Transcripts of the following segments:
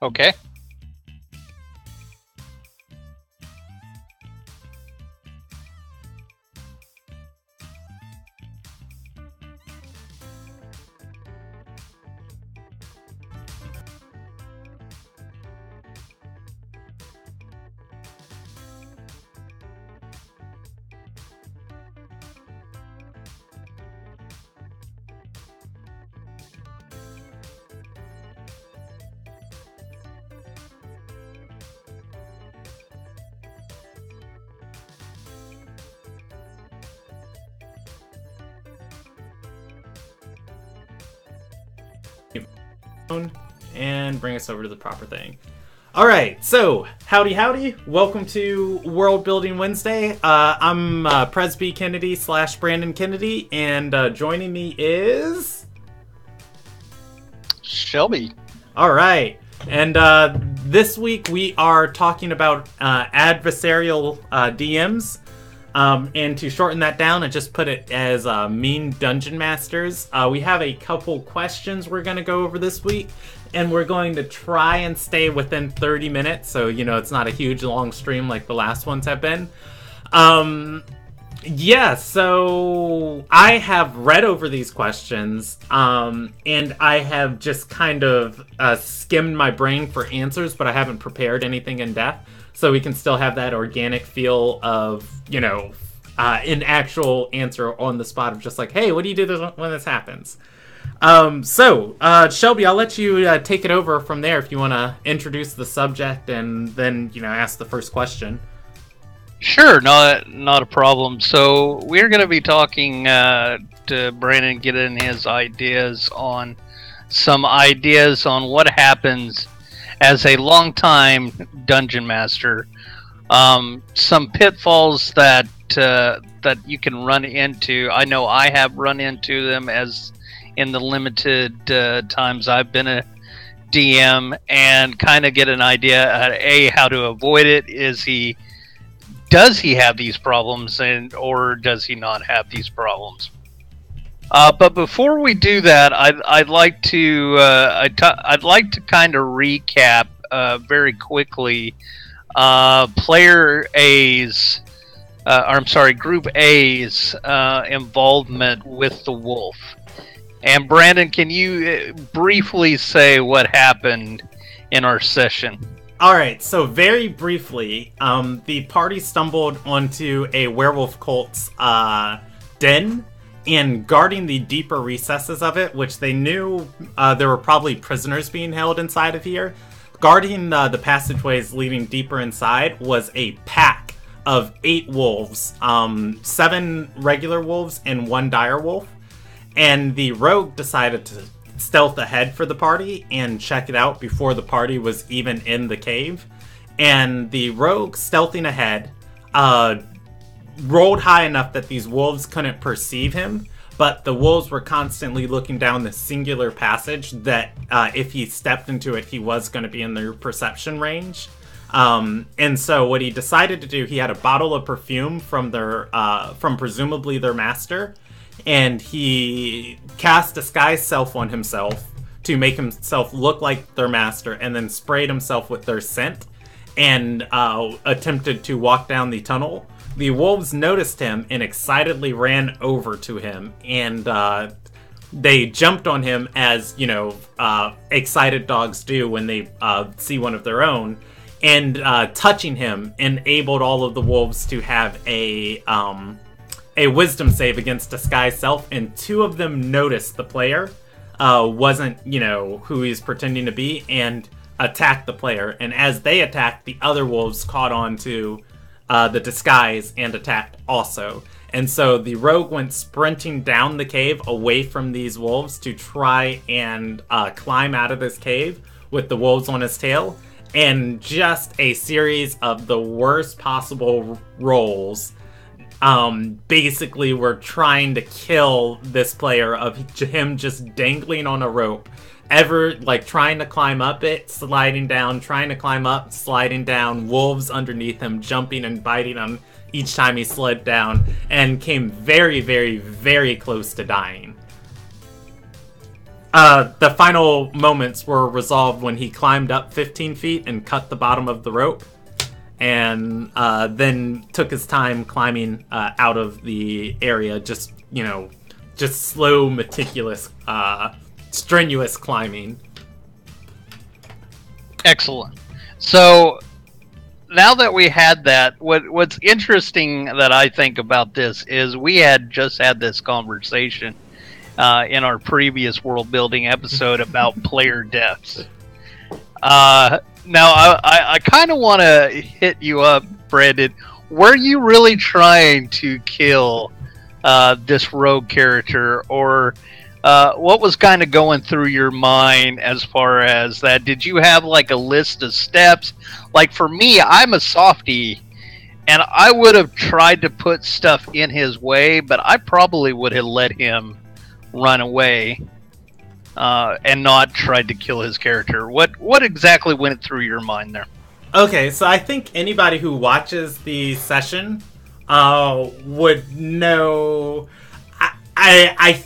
Okay. And bring us over to the proper thing. Alright, so, howdy. Welcome to World Building Wednesday. I'm Presby Kennedy / Brandon Kennedy, and joining me is... Shelby. Alright, and this week we are talking about adversarial DMs. And to shorten that down and just put it as mean dungeon masters, we have a couple questions we're going to go over this week, and we're going to try and stay within 30 minutes, so, you know, it's not a huge long stream like the last ones have been. Yeah, so I have read over these questions, and I have just kind of skimmed my brain for answers, but I haven't prepared anything in depth. So we can still have that organic feel of, you know, an actual answer on the spot of just like, hey, what do you do when this happens? Shelby, I'll let you take it over from there if you want to introduce the subject and then, you know, ask the first question. Sure, not a problem. So we're going to be talking to Brandon, getting his ideas on what happens as a longtime dungeon master, some pitfalls that you can run into. I know I have run into them as in the limited times I've been a DM, and kind of get an idea how to avoid it. Does he have these problems, or does he not have these problems? But before we do that, I'd like to kind of recap very quickly Group A's involvement with the wolf. And Brandon, can you briefly say what happened in our session? Alright, so very briefly, the party stumbled onto a werewolf cult's den, and guarding the deeper recesses of it, which they knew there were probably prisoners being held inside of here, guarding the passageways leading deeper inside was a pack of 8 wolves, 7 regular wolves and 1 dire wolf, and the rogue decided to stealth ahead for the party and check it out before the party was even in the cave. And the rogue, stealthing ahead, rolled high enough that these wolves couldn't perceive him, but the wolves were constantly looking down the singular passage that if he stepped into it, he was going to be in their perception range. And so what he decided to do, he had a bottle of perfume from presumably their master, and he cast Disguise Self on himself to make himself look like their master, and then sprayed himself with their scent, and attempted to walk down the tunnel. The wolves noticed him and excitedly ran over to him, and they jumped on him as, you know, excited dogs do when they see one of their own, and touching him enabled all of the wolves to have a wisdom save against Disguise Self, and 2 of them noticed the player wasn't, you know, who he's pretending to be, and attacked the player. And as they attacked, the other wolves caught on to the disguise and attacked also. And so the rogue went sprinting down the cave away from these wolves to try and climb out of this cave with the wolves on his tail. And just a series of the worst possible rolls. Basically, we're trying to kill this player of him just dangling on a rope. Trying to climb up it, sliding down, trying to climb up, sliding down, wolves underneath him, jumping and biting him each time he slid down, and came very, very, very close to dying. The final moments were resolved when he climbed up 15 feet and cut the bottom of the rope, and then took his time climbing out of the area. Just slow, meticulous, strenuous climbing. Excellent. So now that we had that, what's interesting that I think about this is we had just had this conversation in our previous world building episode about player deaths. Now, I kind of want to hit you up, Brandon. Were you really trying to kill this rogue character, or what was kind of going through your mind as far as that? Did you have like a list of steps? Like for me, I'm a softie, and I would have tried to put stuff in his way, but I probably would have let him run away and not tried to kill his character. What exactly went through your mind there? Okay, so I think anybody who watches the session would know I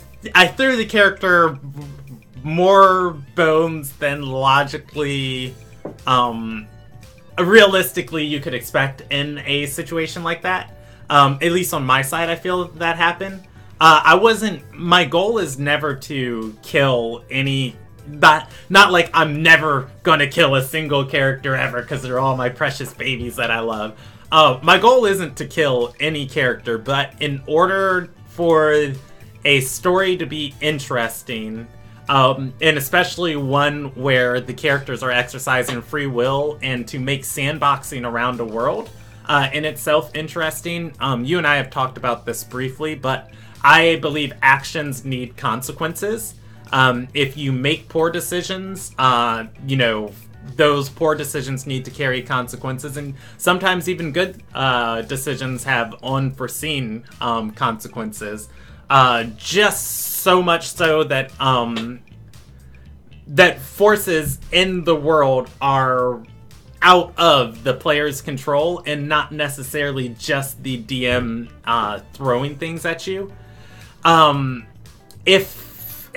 threw the character more bones than logically realistically you could expect in a situation like that. At least on my side, I feel that happened. My goal is never to kill any, not like I'm never gonna kill a single character ever because they're all my precious babies that I love. My goal isn't to kill any character, but in order for a story to be interesting, and especially one where the characters are exercising free will, and to make sandboxing around a world in itself interesting, you and I have talked about this briefly, but I believe actions need consequences. If you make poor decisions, those poor decisions need to carry consequences, and sometimes even good decisions have unforeseen consequences. Just so much so that that forces in the world are out of the player's control and not necessarily just the DM throwing things at you.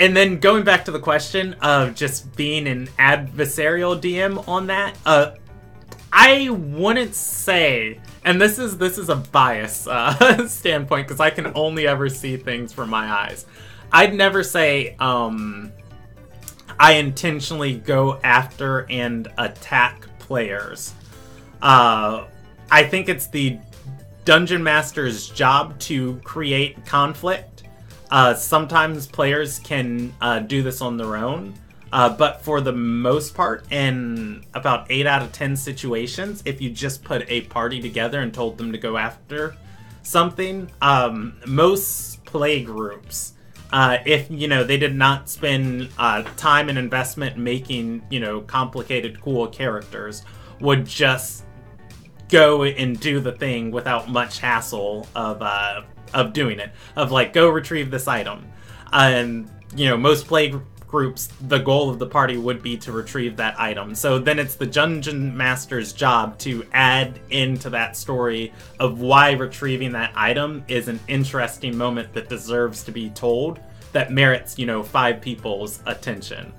And then going back to the question of just being an adversarial DM on that, I wouldn't say, and this is a bias standpoint because I can only ever see things from my eyes. I'd never say I intentionally go after and attack players. I think it's the Dungeon Master's job to create conflict. Sometimes players can do this on their own, but for the most part, in about 8 out of 10 situations, if you just put a party together and told them to go after something, most play groups, if they did not spend time and investment making complicated, cool characters, would just go and do the thing without much hassle of doing it, of like, go retrieve this item. And most play groups, the goal of the party would be to retrieve that item. So then it's the Dungeon Master's job to add into that story of why retrieving that item is an interesting moment that deserves to be told, that merits 5 people's attention.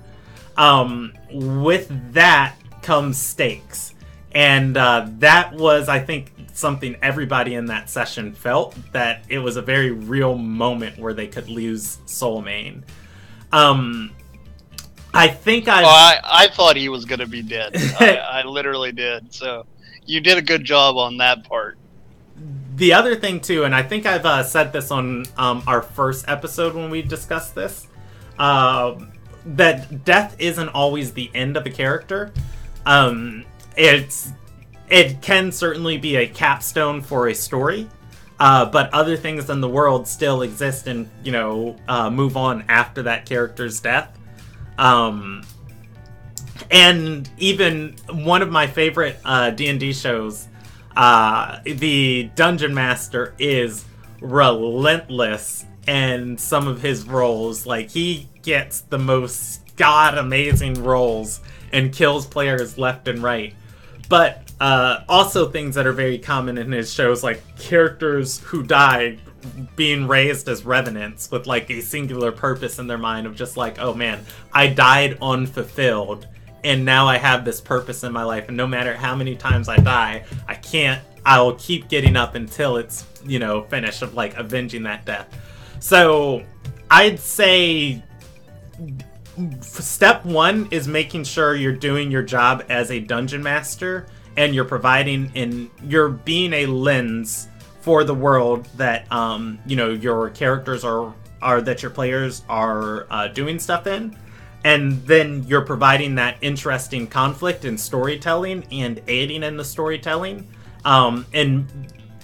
With that comes stakes. And that was, I think, something everybody in that session felt, that it was a very real moment where they could lose Soulmane. I think I thought he was going to be dead. I literally did. So you did a good job on that part. The other thing, too, and I think I've said this on our first episode when we discussed this, that death isn't always the end of a character. It can certainly be a capstone for a story, but other things in the world still exist and, move on after that character's death. And even one of my favorite D&D shows, the Dungeon Master is relentless in some of his roles. Like, he gets the most god-amazing roles and kills players left and right. But Also, things that are very common in his shows, like characters who die being raised as revenants with like a singular purpose in their mind of just like, oh man, I died unfulfilled, and now I have this purpose in my life, and no matter how many times I die, I'll keep getting up until it's, finished, of like avenging that death. So I'd say step one is making sure you're doing your job as a dungeon master, and you're you're being a lens for the world that your characters are that your players are doing stuff in. And then you're providing that interesting conflict and storytelling and aiding in the storytelling. And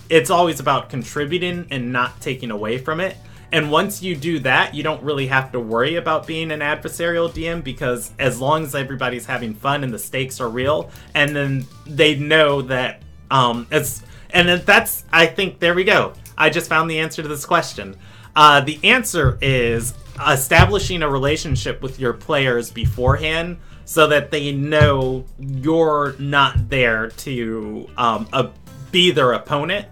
it's always about contributing and not taking away from it. And once you do that, you don't really have to worry about being an adversarial DM, because as long as everybody's having fun and the stakes are real, and then they know that I think, there we go. I just found the answer to this question. The answer is establishing a relationship with your players beforehand, so that they know you're not there to be their opponent,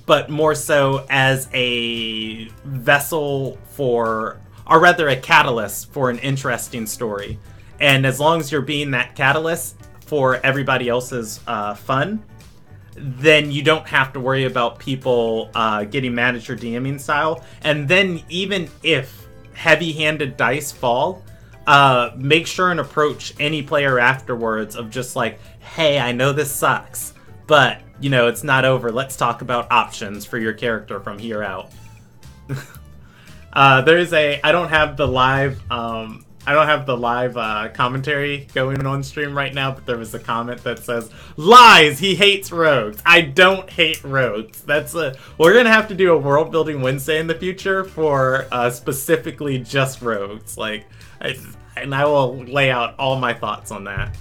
but more so as a vessel or rather a catalyst for an interesting story. And as long as you're being that catalyst for everybody else's fun, then you don't have to worry about people getting mad at your DMing style. And then even if heavy-handed dice fall, make sure and approach any player afterwards of just like, hey, I know this sucks, but, it's not over. Let's talk about options for your character from here out. I don't have the live commentary going on stream right now, but there was a comment that says, lies, he hates rogues. I don't hate rogues. We're gonna have to do a world building Wednesday in the future for specifically just rogues. And I will lay out all my thoughts on that.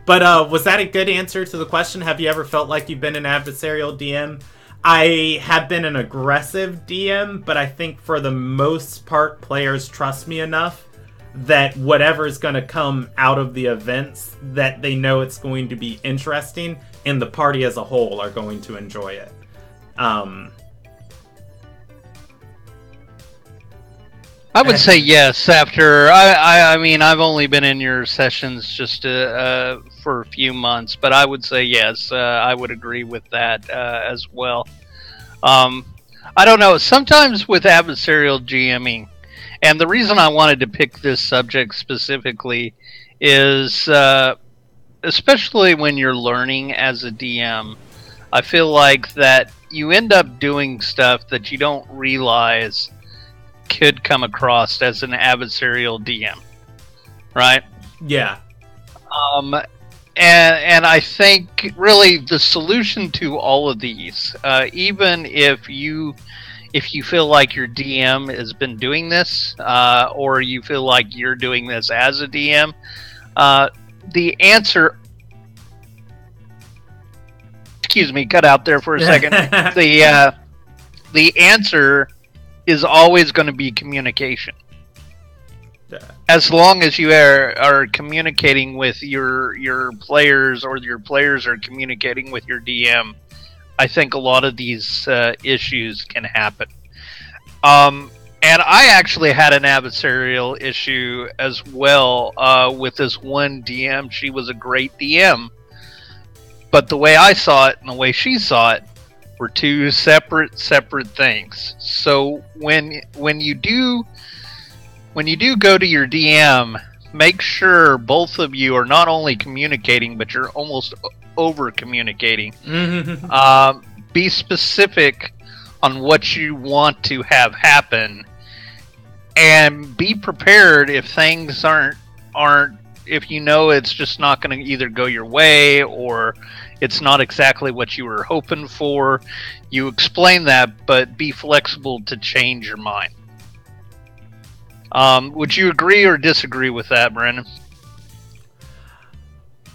But was that a good answer to the question? Have you ever felt like you've been an adversarial DM? I have been an aggressive DM, but I think for the most part, players trust me enough that whatever is going to come out of the events, that they know it's going to be interesting, and the party as a whole are going to enjoy it. I would say yes. After I mean, I've only been in your sessions just for a few months, but I would say yes. I would agree with that as well. I don't know. Sometimes with adversarial GMing, and the reason I wanted to pick this subject specifically is, especially when you're learning as a DM, I feel like that you end up doing stuff that you don't realize could come across as an adversarial DM, right? Yeah. And I think really the solution to all of these, even if you feel like your DM has been doing this, or you feel like you're doing this as a DM, the answer. Excuse me, cut out there for a second. The answer is always going to be communication. As long as you are communicating with your players, or your players are communicating with your DM, I think a lot of these issues can happen. And I actually had an adversarial issue as well with this one DM. She was a great DM, but the way I saw it and the way she saw it were two separate things. So when you do go to your DM, make sure both of you are not only communicating, but you're almost over communicating. Be specific on what you want to have happen, and be prepared if things aren't if you know it's just not going to either go your way, or it's not exactly what you were hoping for. You explain that, but be flexible to change your mind. Would you agree or disagree with that, Brandon?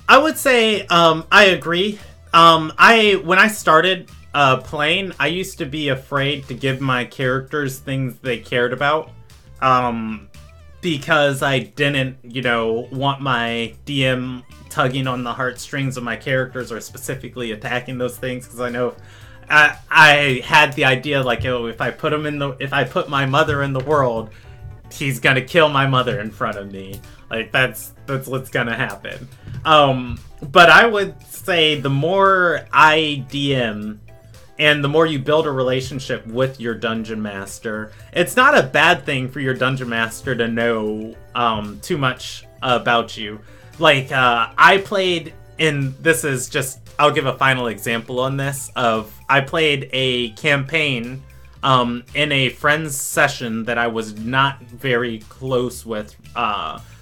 I would say I agree. When I started playing, I used to be afraid to give my characters things they cared about. because I didn't, want my DM tugging on the heartstrings of my characters or specifically attacking those things, because I know I had the idea like, oh, if I put my mother in the world, he's gonna kill my mother in front of me. Like that's what's gonna happen. But I would say the more I DM and the more you build a relationship with your dungeon master, it's not a bad thing for your dungeon master to know too much about you. Like I played in, this is just, I'll give a final example on this, I played a campaign in a friend's session that I was not very close with.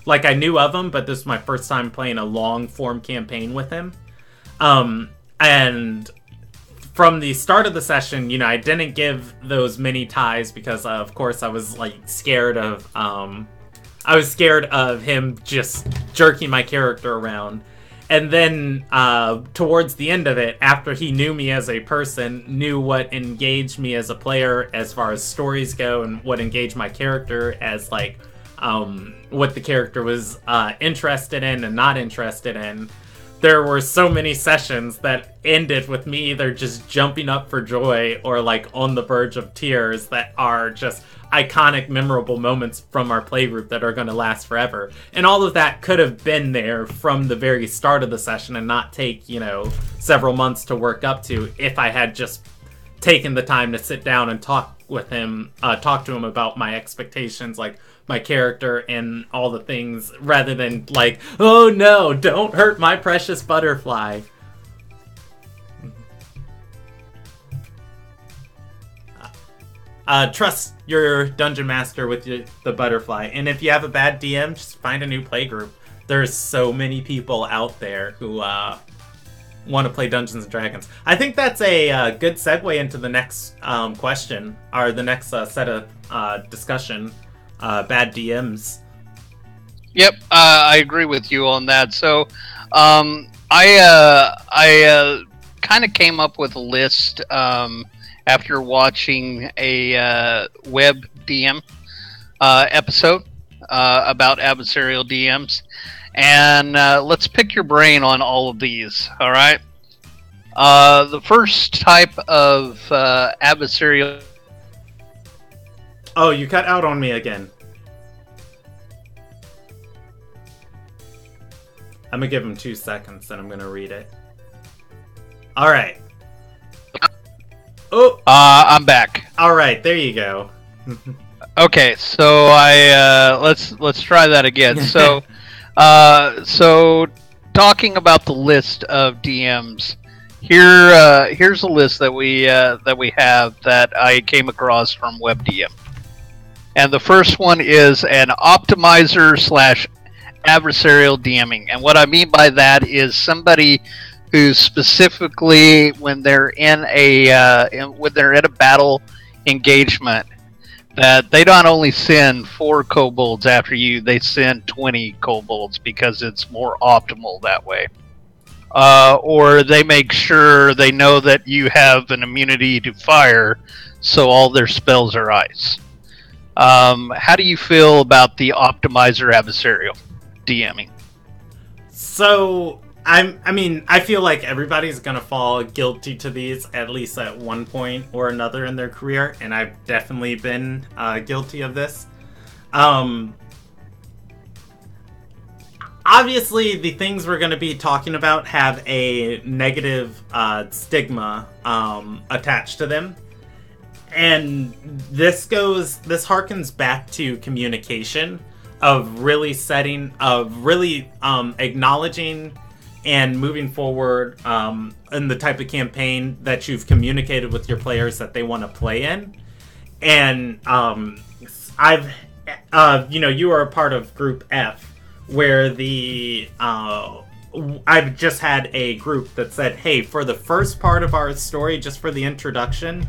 Like I knew of him, but this was my first time playing a long form campaign with him. And from the start of the session, I didn't give those mini ties because of course I was like scared of him just jerking my character around. And then towards the end of it, after he knew me as a person, knew what engaged me as a player as far as stories go, and what engaged my character as like what the character was interested in and not interested in, there were so many sessions that ended with me either just jumping up for joy or like on the verge of tears that are just iconic, memorable moments from our playgroup that are going to last forever. And all of that could have been there from the very start of the session and not take, several months to work up to if I had just taken the time to sit down and talk to him about my expectations, like my character and all the things, rather than like, oh no, don't hurt my precious butterfly. Trust your dungeon master with the butterfly, and if you have a bad DM, just find a new playgroup. There's so many people out there who want to play Dungeons and Dragons. I think that's a good segue into the next question, or the next set of discussion. Bad DMs. Yep, I agree with you on that. So, I kind of came up with a list after watching a web DM episode about adversarial DMs, and let's pick your brain on all of these. All right. The first type of adversarial. Oh, you cut out on me again. I'm gonna give him 2 seconds, then I'm gonna read it. Alright. Oh! I'm back. Alright, there you go. Okay, so let's try that again. So, so talking about the list of DMs, here's a list that we have that I came across from WebDM. And the first one is an optimizer / adversarial DMing. And what I mean by that is somebody who specifically, when they're in a battle engagement, that they not only send 4 kobolds after you, they send 20 kobolds because it's more optimal that way. Or they make sure they know that you have an immunity to fire, so all their spells are ice. How do you feel about the optimizer adversarial DMing? So, I feel like everybody's gonna fall guilty to these at least at one point or another in their career, and I've definitely been guilty of this. Obviously, the things we're going to be talking about have a negative stigma attached to them. And this harkens back to communication, of really acknowledging and moving forward in the type of campaign that you've communicated with your players that they want to play in. And you are a part of Group F, where I've just had a group that said, hey, for the first part of our story, just for the introduction,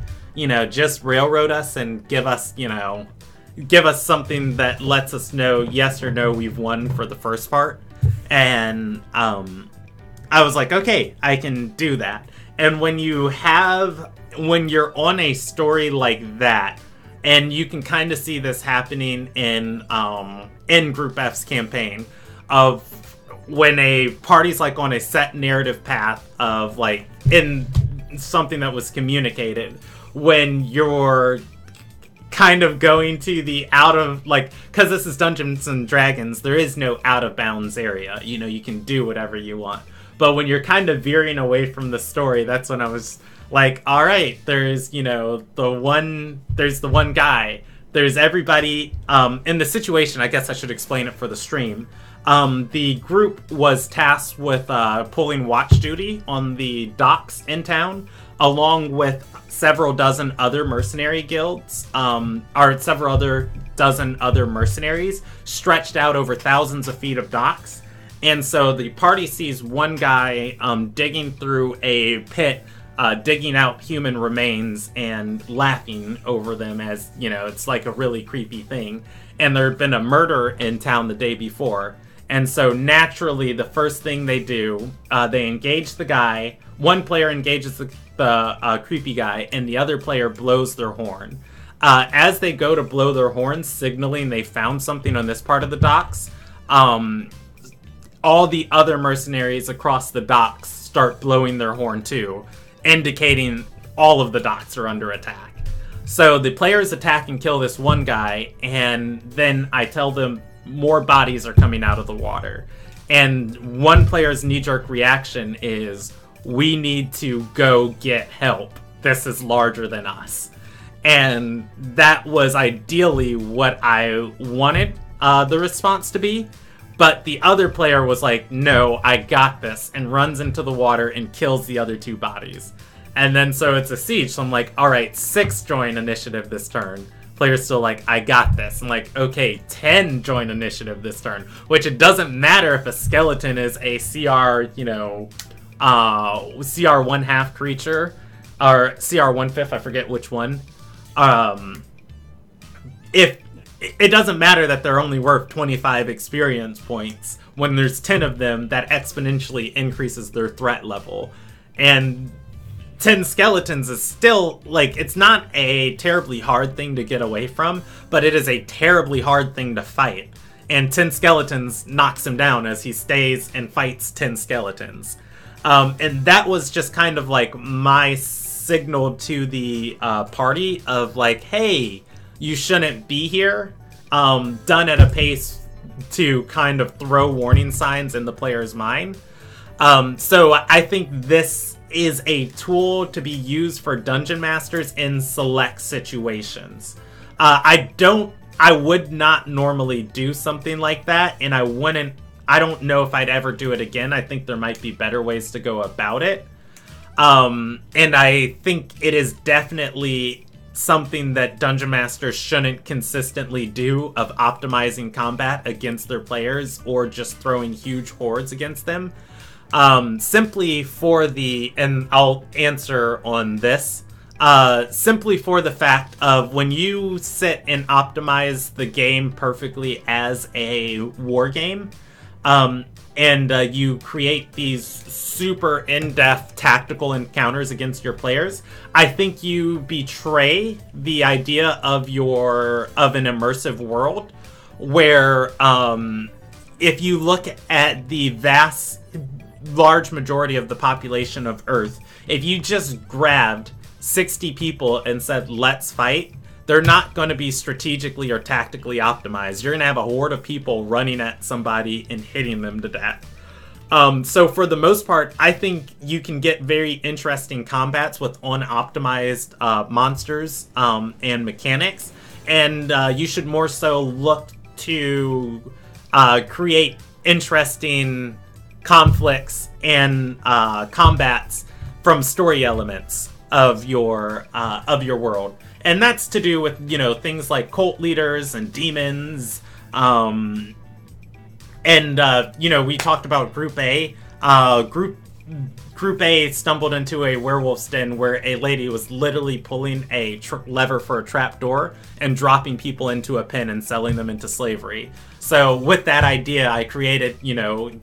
just railroad us and give us something that lets us know yes or no we've won for the first part. And I was like, okay, I can do that. And when you're on a story like that, and you can kind of see this happening in in Group F's campaign of when a party's like on a set narrative path of like in something that was communicated, when you're kind of going to the out of, like, because this is Dungeons and Dragons, there is no out of bounds area. You know, you can do whatever you want. But when you're kind of veering away from the story, that's when I was like, all right, there's, you know, there's the one guy, there's everybody. In the situation, I guess I should explain it for the stream. The group was tasked with pulling watch duty on the docks in town, along with several dozen other mercenary guilds, or several other dozen other mercenaries stretched out over thousands of feet of docks. And so the party sees one guy digging through a pit, digging out human remains and laughing over them as, you know, it's like a really creepy thing. And there had been a murder in town the day before. And so naturally, the first thing they do, they engage the guy. One player engages the creepy guy, and the other player blows their horn. As they go to blow their horn, signaling they found something on this part of the docks, all the other mercenaries across the docks start blowing their horn too, indicating all of the docks are under attack. So the players attack and kill this one guy, and then I tell them more bodies are coming out of the water. And one player's knee-jerk reaction is, we need to go get help. This is larger than us. And that was ideally what I wanted the response to be. But the other player was like, no, I got this, and runs into the water and kills the other two bodies. And then so it's a siege. So I'm like, all right, 6 join initiative this turn. Player's still like, I got this. I'm like, okay, 10 join initiative this turn. Which it doesn't matter if a skeleton is a CR, you know, CR 1/2 creature, or CR 1/5, I forget which one. If it doesn't matter that they're only worth 25 experience points, when there's 10 of them, that exponentially increases their threat level. And 10 skeletons is still, like, it's not a terribly hard thing to get away from, but it is a terribly hard thing to fight. And 10 skeletons knocks him down as he stays and fights 10 skeletons. And that was just kind of like my signal to the party of like, hey, you shouldn't be here. Done at a pace to kind of throw warning signs in the player's mind. So I think this is a tool to be used for dungeon masters in select situations. I would not normally do something like that, and I don't know if I'd ever do it again. I think there might be better ways to go about it. And I think it is definitely something that dungeon masters shouldn't consistently do, of optimizing combat against their players or just throwing huge hordes against them. Simply for and I'll answer on this, simply for the fact of when you sit and optimize the game perfectly as a war game, and you create these super in-depth tactical encounters against your players, I think you betray the idea of an immersive world where, if you look at the large majority of the population of Earth, if you just grabbed 60 people and said, let's fight, they're not going to be strategically or tactically optimized. You're going to have a horde of people running at somebody and hitting them to death. So for the most part, I think you can get very interesting combats with unoptimized monsters and mechanics. And you should more so look to create interesting conflicts and combats from story elements of your world. And that's to do with, you know, things like cult leaders and demons. And, you know, we talked about Group A. Group Group A stumbled into a werewolf's den where a lady was literally pulling a lever for a trapdoor and dropping people into a pen and selling them into slavery. So with that idea, I created,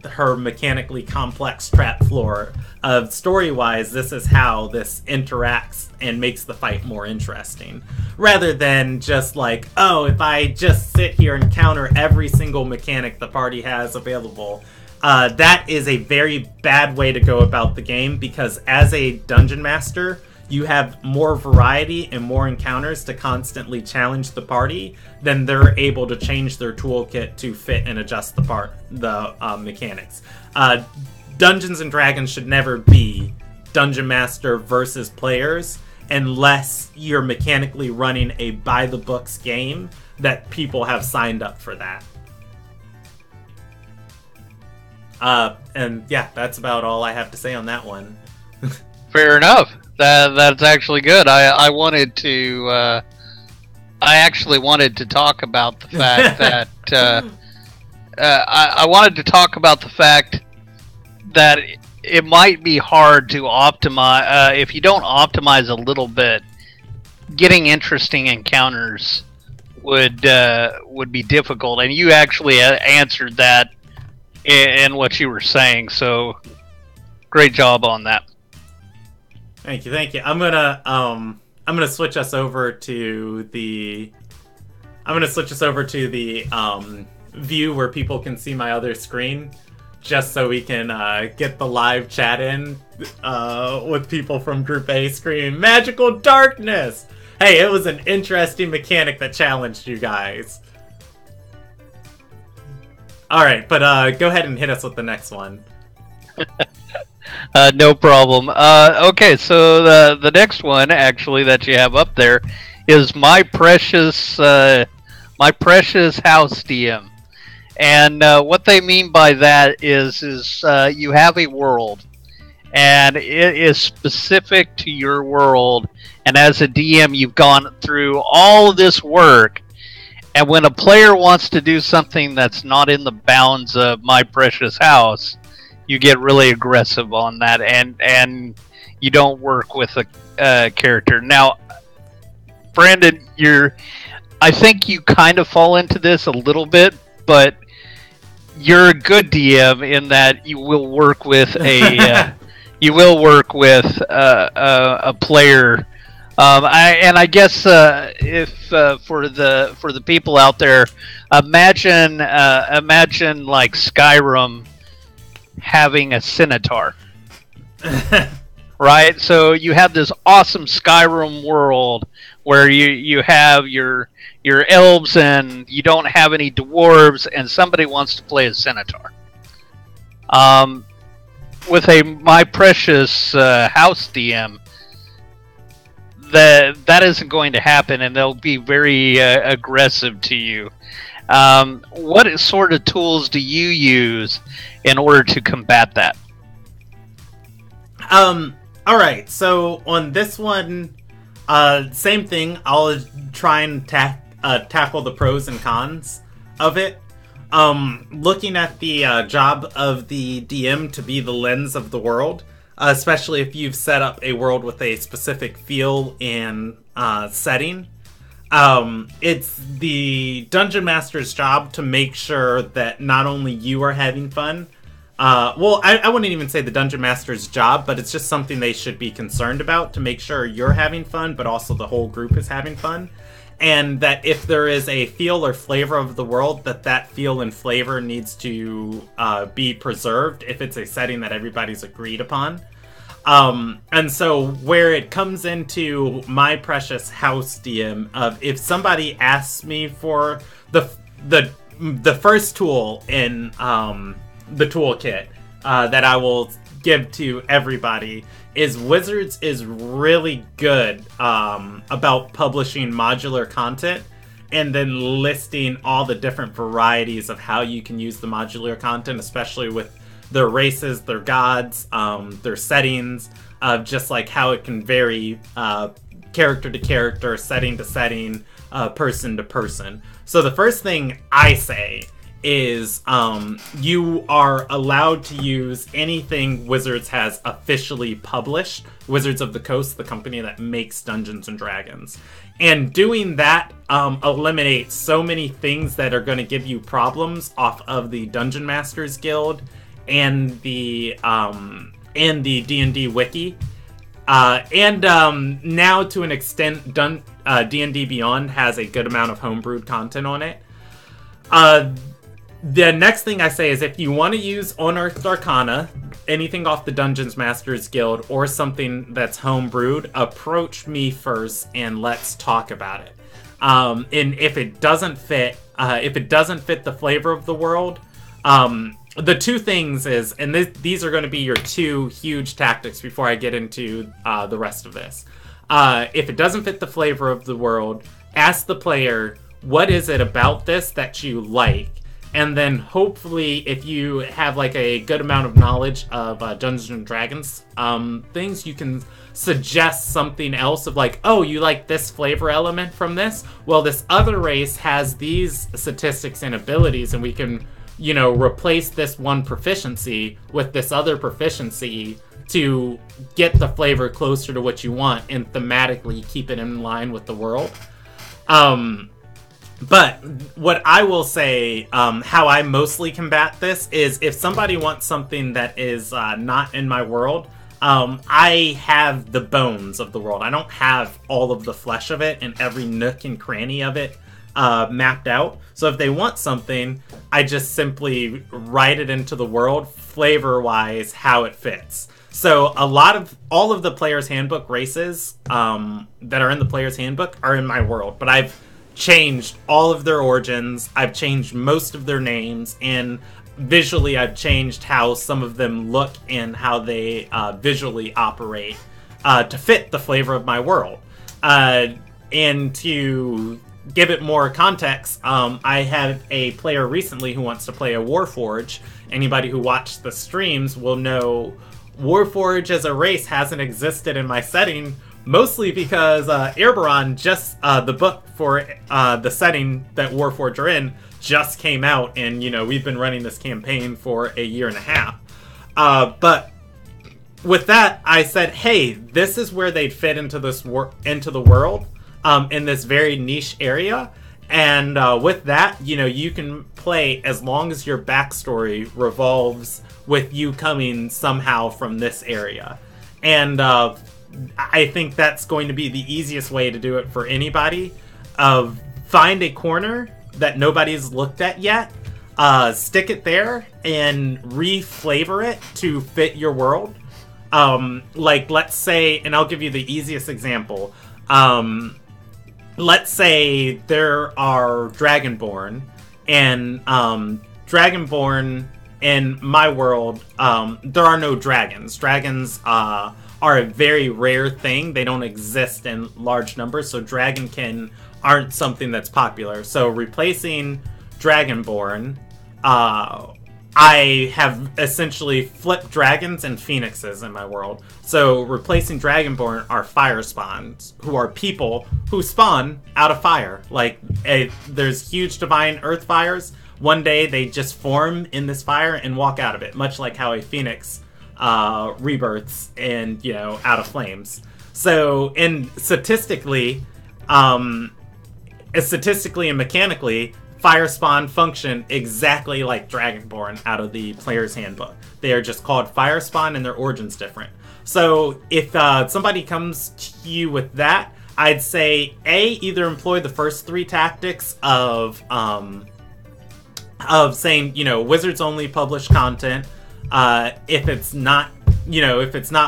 her mechanically complex trap floor of story-wise, this is how this interacts and makes the fight more interesting. Rather than just like, oh, if I just sit here and counter every single mechanic the party has available, that is a very bad way to go about the game, because as a dungeon master, you have more variety and more encounters to constantly challenge the party than they're able to change their toolkit to fit and adjust the mechanics. Dungeons and Dragons should never be dungeon master versus players unless you're mechanically running a by-the-books game that people have signed up for that. And yeah, that's about all I have to say on that one. Fair enough. That's actually good. I wanted to. I actually wanted to talk about the fact that I wanted to talk about the fact that it might be hard to optimize if you don't optimize a little bit. Getting interesting encounters would be difficult, and you actually answered that in what you were saying. So, great job on that. Thank you. I'm gonna switch us over to the view where people can see my other screen, just so we can get the live chat in with people from Group A screaming "Magical Darkness!" Hey, it was an interesting mechanic that challenged you guys. All right, but go ahead and hit us with the next one. No problem. Okay, so the next one actually that you have up there is my precious house DM, and what they mean by that is you have a world, and it is specific to your world, and as a DM, you've gone through all of this work. And when a player wants to do something that's not in the bounds of my precious house, you get really aggressive on that, and you don't work with a character. Now, Brandon, I think you kind of fall into this a little bit, but you're a good DM in that you will work with a a player. I guess if for the people out there, imagine like Skyrim having a centaur, right? So you have this awesome Skyrim world where you have your elves and you don't have any dwarves, and somebody wants to play a centaur. With a my precious house DM, that isn't going to happen, and they'll be very aggressive to you. What sort of tools do you use in order to combat that? Alright, so on this one, same thing. I'll try and tackle the pros and cons of it. Looking at the job of the DM to be the lens of the world, especially if you've set up a world with a specific feel and setting. It's the Dungeon Master's job to make sure that not only you are having fun, I wouldn't even say the Dungeon Master's job, but it's just something they should be concerned about, to make sure you're having fun, but also the whole group is having fun. And that if there is a feel or flavor of the world, that feel and flavor needs to be preserved if it's a setting that everybody's agreed upon. And so where it comes into my precious house DM, if somebody asks me for the first tool in the toolkit that I will give to everybody is Wizards is really good about publishing modular content and then listing all the different varieties of how you can use the modular content, especially with their races, their gods, their settings, just like how it can vary character to character, setting to setting, person to person. So the first thing I say is you are allowed to use anything Wizards has officially published. Wizards of the Coast, the company that makes Dungeons and Dragons. And doing that eliminates so many things that are going to give you problems off of the Dungeon Masters Guild and the D&D wiki. Now to an extent, D&D Beyond has a good amount of homebrewed content on it. The next thing I say is if you want to use Unearthed Arcana, anything off the Dungeons Masters Guild, or something that's homebrewed, approach me first and let's talk about it. And if it doesn't fit the flavor of the world, the two things is, and these are going to be your two huge tactics before I get into the rest of this. If it doesn't fit the flavor of the world, ask the player, what is it about this that you like? And then hopefully, if you have like a good amount of knowledge of Dungeons and Dragons things, you can suggest something else of like, oh, you like this flavor element from this? Well, this other race has these statistics and abilities, and we can, you know, replace this one proficiency with this other proficiency to get the flavor closer to what you want and thematically keep it in line with the world. But what I will say, how I mostly combat this is if somebody wants something that is not in my world, I have the bones of the world. I don't have all of the flesh of it and every nook and cranny of it mapped out. So if they want something, I just simply write it into the world, flavor-wise, how it fits. So all of the Player's Handbook races that are in the Player's Handbook are in my world, but I've changed all of their origins, I've changed most of their names, and visually I've changed how some of them look and how they visually operate to fit the flavor of my world. And to give it more context, I had a player recently who wants to play a Warforge. Anybody who watched the streams will know Warforge as a race hasn't existed in my setting, mostly because Eberron just, the book for the setting that Warforged are in, just came out, and, you know, we've been running this campaign for a year and a half. But with that, I said, hey, this is where they'd fit into this into the world, in this very niche area. And with that, you know, you can play as long as your backstory revolves with you coming somehow from this area. And I think that's going to be the easiest way to do it for anybody. Find a corner that nobody's looked at yet, stick it there, and re-flavor it to fit your world. Like, let's say, and I'll give you the easiest example. Let's say there are Dragonborn, and Dragonborn in my world, there are no dragons. Dragons are a very rare thing. They don't exist in large numbers, so dragonkin aren't something that's popular. So replacing Dragonborn, I have essentially flipped dragons and phoenixes in my world. So replacing Dragonborn are fire spawns, who are people who spawn out of fire. Like, there's huge divine earth fires. One day they just form in this fire and walk out of it, much like how a phoenix rebirths and, you know, out of flames. So, and statistically and mechanically, fire spawn function exactly like Dragonborn out of the Player's Handbook. They are just called fire spawn, and their origin's different. So if somebody comes to you with that, I'd say either employ the first three tactics of saying, you know, Wizards only publish content. If it's not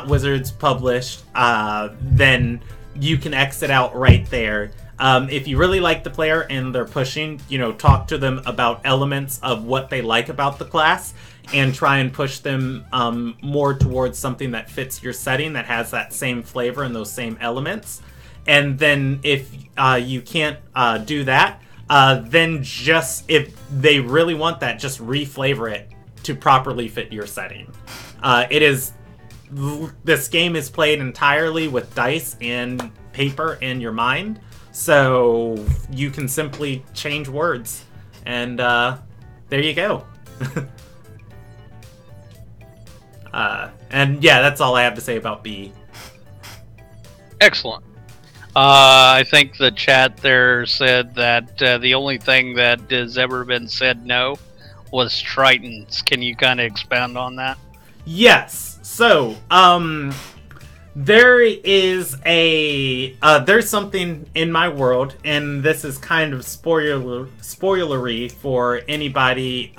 Wizards published, then you can exit out right there. If you really like the player and they're pushing, you know, talk to them about elements of what they like about the class and try and push them more towards something that fits your setting, that has that same flavor and those same elements. And then if you can't do that, then just, if they really want that, just reflavor it to properly fit your setting. This game is played entirely with dice and paper and your mind. So you can simply change words, and there you go. And yeah, that's all I have to say about B. Excellent. I think the chat there said that the only thing that has ever been said no was Tritons. Can you kind of expound on that? Yes. So, there is there's something in my world, and this is kind of spoilery for anybody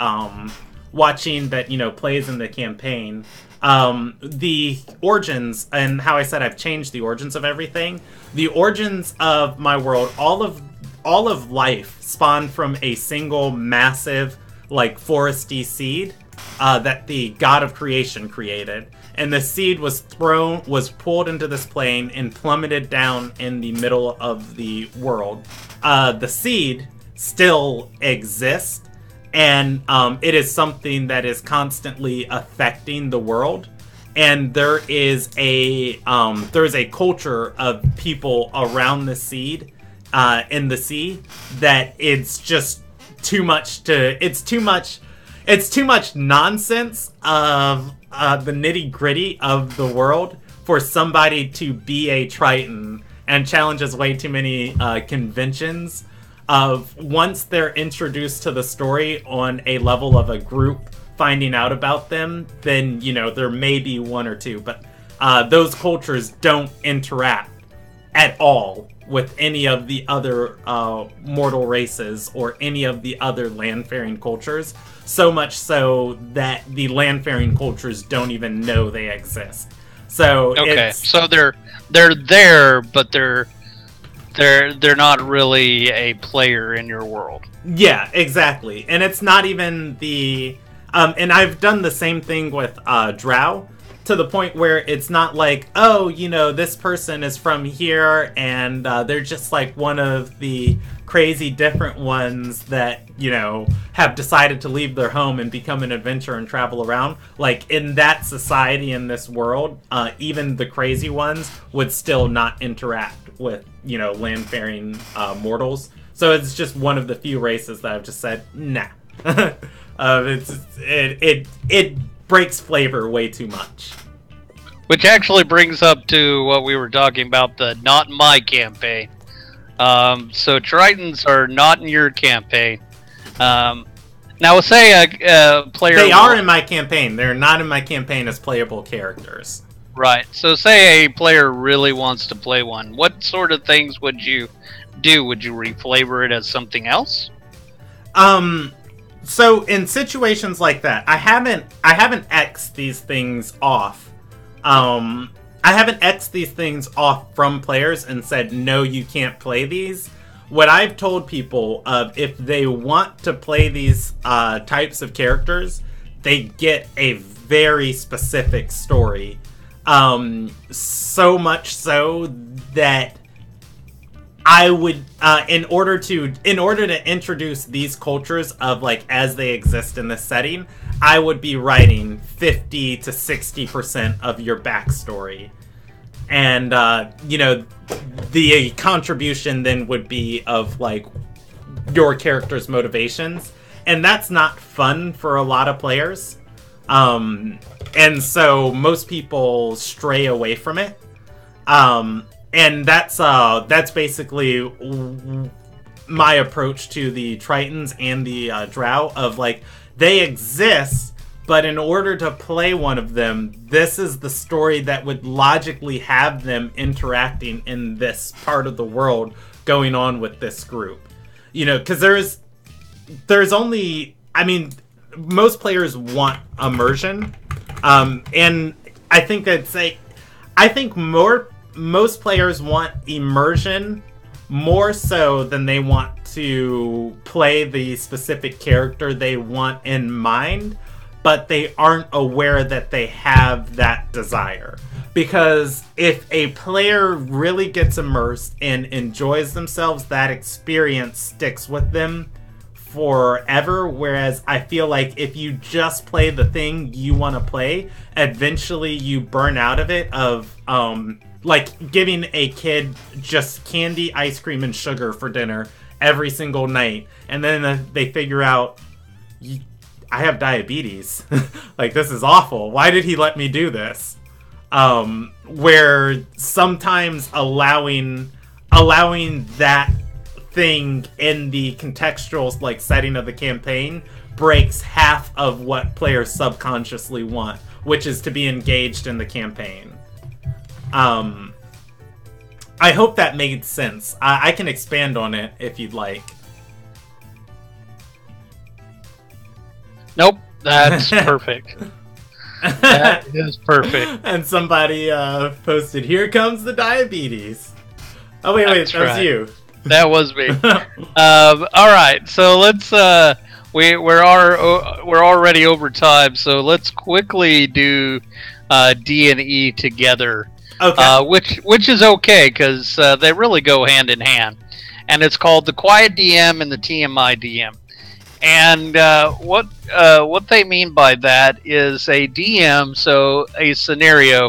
watching that, you know, plays in the campaign. The origins, and how I said I've changed the origins of everything. The origins of my world, all of life spawned from a single massive, like, foresty seed that the god of creation created. And the seed was pulled into this plane and plummeted down in the middle of the world. The seed still exists, and it is something that is constantly affecting the world. And there is a culture of people around the seed in the sea that it's just too much nonsense of the nitty-gritty of the world for somebody to be a Triton, and challenges way too many conventions of, once they're introduced to the story on a level of a group finding out about them, then, you know, there may be one or two, but those cultures don't interact at all with any of the other mortal races or any of the other landfaring cultures. So much so that the landfaring cultures don't even know they exist. So okay, so they're there, but they're not really a player in your world. Yeah, exactly. And it's not even the and I've done the same thing with Drow, to the point where it's not like, oh, you know, this person is from here and they're just like one of the crazy different ones that, you know, have decided to leave their home and become an adventurer and travel around. Like, in that society, in this world, even the crazy ones would still not interact with, you know, landfaring mortals. So it's just one of the few races that I've just said, nah. It breaks flavor way too much. Which actually brings up to what we were talking about, the not in my campaign. So Tritons are not in your campaign. Now, say a player... They are in my campaign. They're not in my campaign as playable characters. Right. So say a player really wants to play one. What sort of things would you do? Would you reflavor it as something else? So in situations like that, I haven't X'd these things off. I haven't X'd these things off from players and said, no, you can't play these. What I've told people, if they want to play these types of characters, they get a very specific story. So much so that I would, in order to introduce these cultures of, like, as they exist in this setting, I would be writing 50 to 60% of your backstory. And, you know, the contribution then would be of, like, your character's motivations. And that's not fun for a lot of players. And so most people stray away from it. And that's basically my approach to the Tritons and the Drow, of, like, they exist, but in order to play one of them, this is the story that would logically have them interacting in this part of the world going on with this group. You know, because there's only, I mean, most players want immersion, and I think most players want immersion more so than they want to play the specific character they want in mind, but they aren't aware that they have that desire. Because if a player really gets immersed and enjoys themselves, that experience sticks with them forever. Whereas I feel like if you just play the thing you want to play, eventually you burn out of it, of like giving a kid just candy, ice cream, and sugar for dinner every single night, and then they figure out, I have diabetes. Like, this is awful. Why did he let me do this? Where sometimes allowing that thing in the contextual like setting of the campaign breaks half of what players subconsciously want, which is to be engaged in the campaign. I hope that made sense. I can expand on it if you'd like. Nope, that's perfect. That is perfect. And somebody posted, "Here comes the diabetes." Oh wait, that was you. That was me. All right, so let's. We're already over time, so let's quickly do D and E together. Okay. Which is okay because they really go hand in hand, and it's called the Quiet DM and the TMI DM. And what they mean by that is a DM, so a scenario.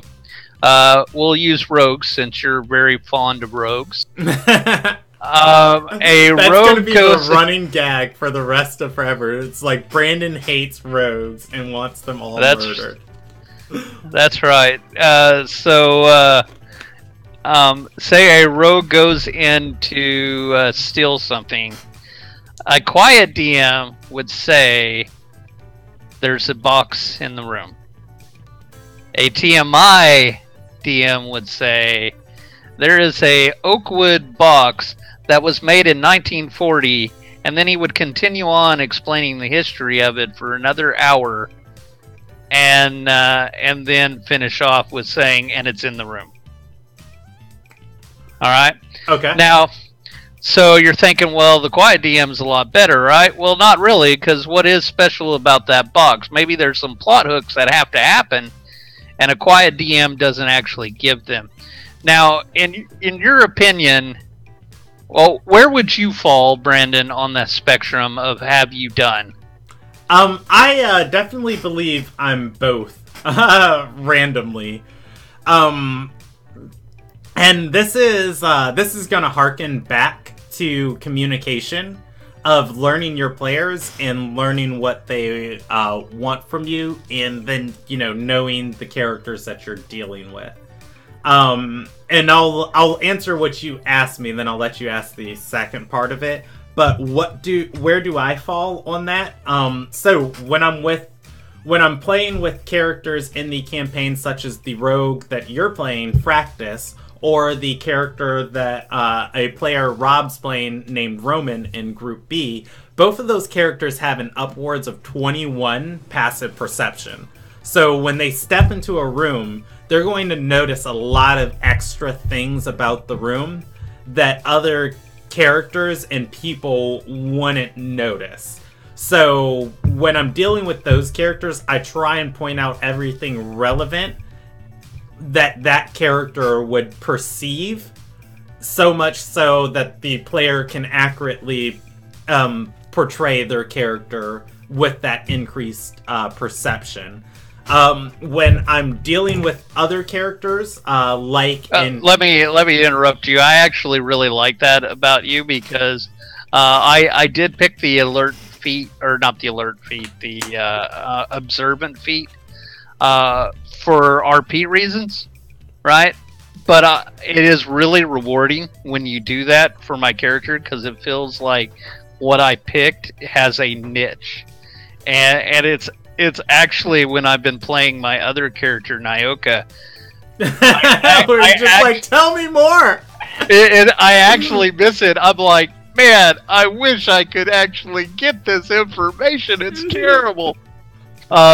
We'll use rogues since you're very fond of rogues. That's going to be the running gag for the rest of forever. It's like Brandon hates rogues and wants them all murdered. That's right. Say a rogue goes in to steal something. A quiet DM would say, "There's a box in the room." A TMI DM would say, "There is a oakwood box that was made in 1940," and then he would continue on explaining the history of it for another hour, and then finish off with saying, "And it's in the room." All right. Okay. Now, so you're thinking, well, the quiet DM's a lot better, right? Well, not really, because what is special about that box? Maybe there's some plot hooks that have to happen, and a quiet DM doesn't actually give them. Now, in your opinion, well, where would you fall, Brandon, on the spectrum of have you done? I definitely believe I'm both, randomly. And this is gonna harken back to communication, of learning your players and learning what they want from you, and then knowing the characters that you're dealing with. And I'll answer what you asked me, and then I'll let you ask the second part of it. But where do I fall on that? So when I'm playing with characters in the campaign, such as the rogue that you're playing, Fractus, or the character that a player Rob's playing named Roman in Group B, both of those characters have an upwards of 21 passive perception. So when they step into a room, they're going to notice a lot of extra things about the room that other characters and people wouldn't notice. So when I'm dealing with those characters, I try and point out everything relevant that character would perceive, so much so that the player can accurately portray their character with that increased perception. When I'm dealing with other characters, let me interrupt you. I actually really like that about you because I did pick the alert feat, or not the alert feat, the observant feat. For RP reasons, right? But it is really rewarding when you do that for my character, because it feels like what I picked has a niche, and it's actually, when I've been playing my other character Nyoka, tell me more. I actually miss it. I'm like, man, I wish I could actually get this information. It's terrible.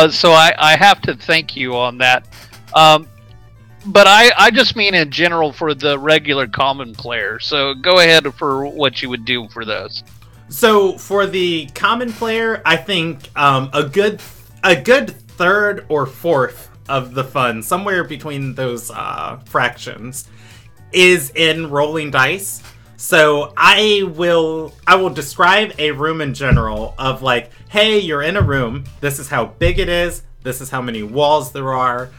So I have to thank you on that. But I just mean in general for the regular common player. So go ahead for what you would do for those. So for the common player, I think a good third or fourth of the fun, somewhere between those fractions, is in rolling dice. So I will describe a room in general of like, hey, you're in a room. This is how big it is. This is how many walls there are.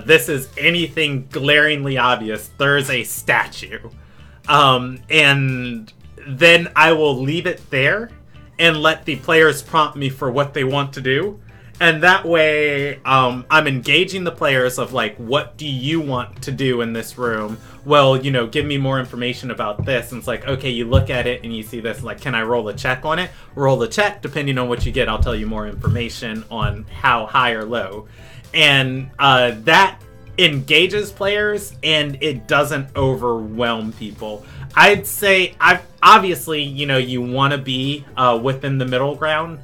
This is anything glaringly obvious. There's a statue. And then I will leave it there and let the players prompt me for what they want to do. And that way, I'm engaging the players of like, what do you want to do in this room? Well, you know, give me more information about this. And it's like, okay, you look at it and you see this, like, can I roll a check on it? Roll a check. Depending on what you get, I'll tell you more information on how high or low. And that engages players and it doesn't overwhelm people. I'd say, obviously, you know, you want to be within the middle ground.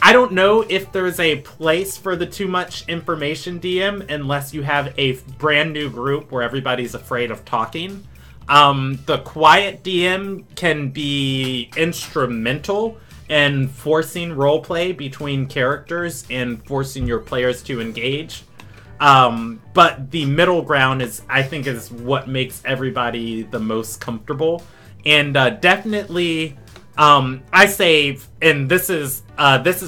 I don't know if there's a place for the too much information DM unless you have a brand new group where everybody's afraid of talking. The quiet DM can be instrumental in forcing roleplay between characters and forcing your players to engage. But the middle ground I think is what makes everybody the most comfortable. And definitely, I say, and this is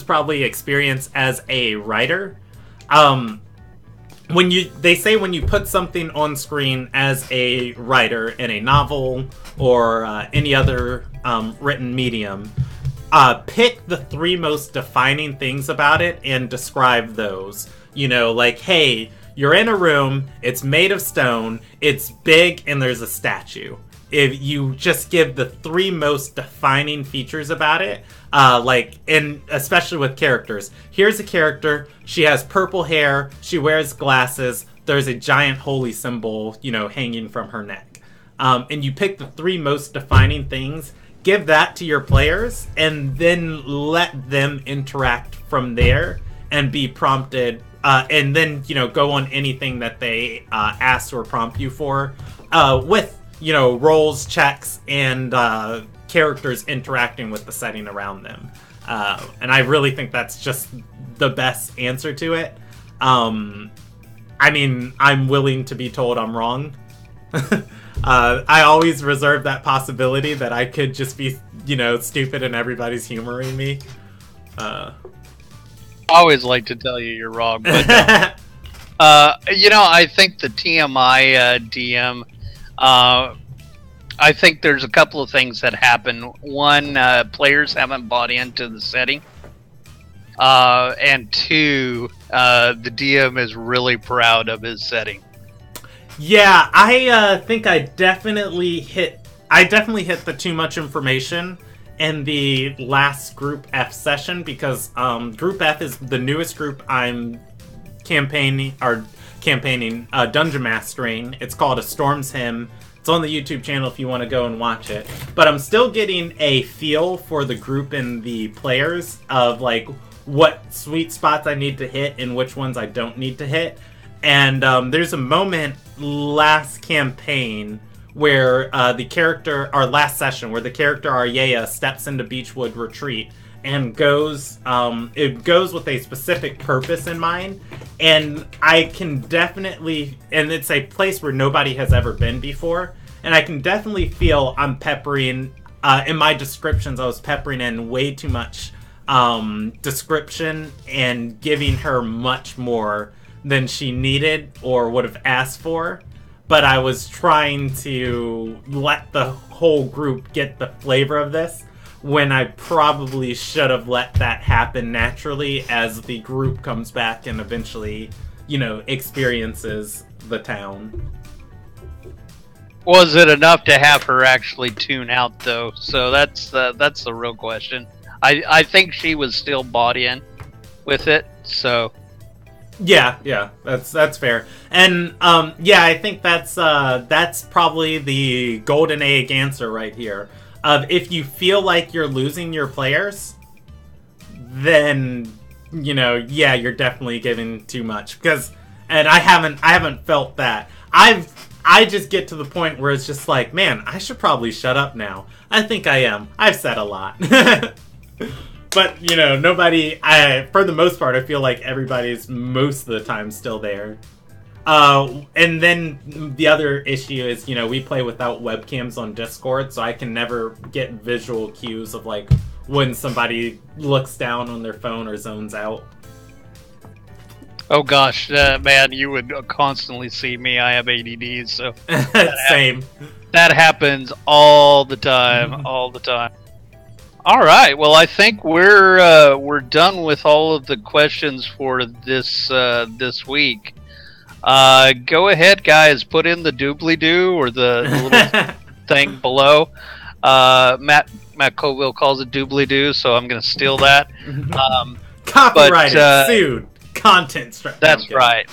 probably experience as a writer. They say when you put something on screen as a writer in a novel or any other written medium, pick the 3 most defining things about it and describe those. You know, like, hey, you're in a room, it's made of stone, it's big, and there's a statue. If you just give the 3 most defining features about it, and especially with characters. Here's a character, she has purple hair, she wears glasses, there's a giant holy symbol, you know, hanging from her neck. And you pick the 3 most defining things, give that to your players, and then let them interact from there and be prompted, and then, you know, go on anything that they ask or prompt you for, with, you know, rolls, checks, and characters interacting with the setting around them. And I really think that's just the best answer to it. I mean, I'm willing to be told I'm wrong. I always reserve that possibility that I could just be, you know, stupid and everybody's humoring me. I always like to tell you you're wrong, but you know, I think the TMI DM, I think there's a couple of things that happen. One, players haven't bought into the setting, and 2, the DM is really proud of his setting. Yeah, I think I definitely hit the too much information in the last Group F session, because Group F is the newest group I'm campaigning dungeon mastering. It's called A Storm's Hymn. It's on the YouTube channel if you want to go and watch it. But I'm still getting a feel for the group and the players of like what sweet spots I need to hit and which ones I don't need to hit. And there's a moment last campaign where last session, where the character Aryea steps into Beechwood Retreat and goes with a specific purpose in mind. And I can definitely, and it's a place where nobody has ever been before, and I can definitely feel I'm peppering, in my descriptions, I was peppering in way too much description and giving her much more than she needed or would have asked for. But I was trying to let the whole group get the flavor of this, when I probably should have let that happen naturally as the group comes back and eventually, you know, experiences the town. Was it enough to have her actually tune out, though? So that's the real question. I think she was still bought in with it, so... Yeah, that's fair. And, yeah, I think that's probably the golden egg answer right here. If you feel like you're losing your players, then, you know, yeah, you're definitely giving too much. And I haven't felt that. I just get to the point where it's just like, man, I should probably shut up now. I think I am. I've said a lot. But, you know, for the most part, I feel like everybody's most of the time still there. And then the other issue is, you know, we play without webcams on Discord, so I can never get visual cues of, like, when somebody looks down on their phone or zones out. Oh gosh, man, you would constantly see me. I have ADD, so... Same. That happens all the time, all the time. All right. Well, I think we're done with all of the questions for this week. Go ahead, guys. Put in the doobly doo or the little thing below. Matt Colville calls it doobly doo, so I'm going to steal that. Copyrighted, sued, content strike. That's right.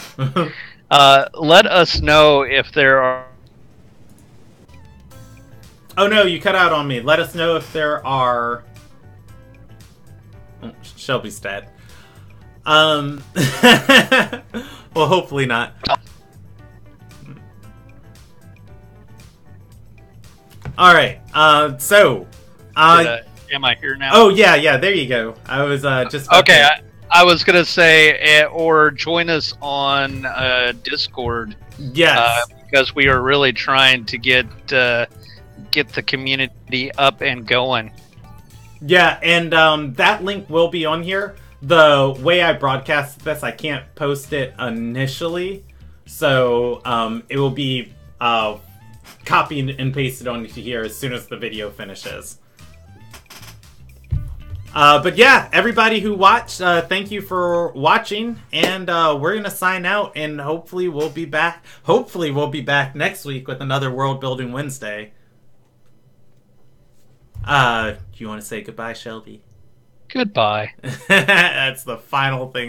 Let us know if there are. Oh no, you cut out on me. Let us know if there are. Oh, Shelby's dead. Well, hopefully not. All right. Am I here now? Oh yeah. There you go. I was just okay. I was gonna say, or join us on Discord. Yes. Because we are really trying to get the community up and going. Yeah, and that link will be on here. The way I broadcast this, I can't post it initially, so it will be copied and pasted onto here as soon as the video finishes. But yeah, everybody who watched, thank you for watching, and we're gonna sign out, and hopefully we'll be back. Hopefully we'll be back next week with another World Building Wednesday. Do you want to say goodbye, Shelby? Goodbye. That's the final thing.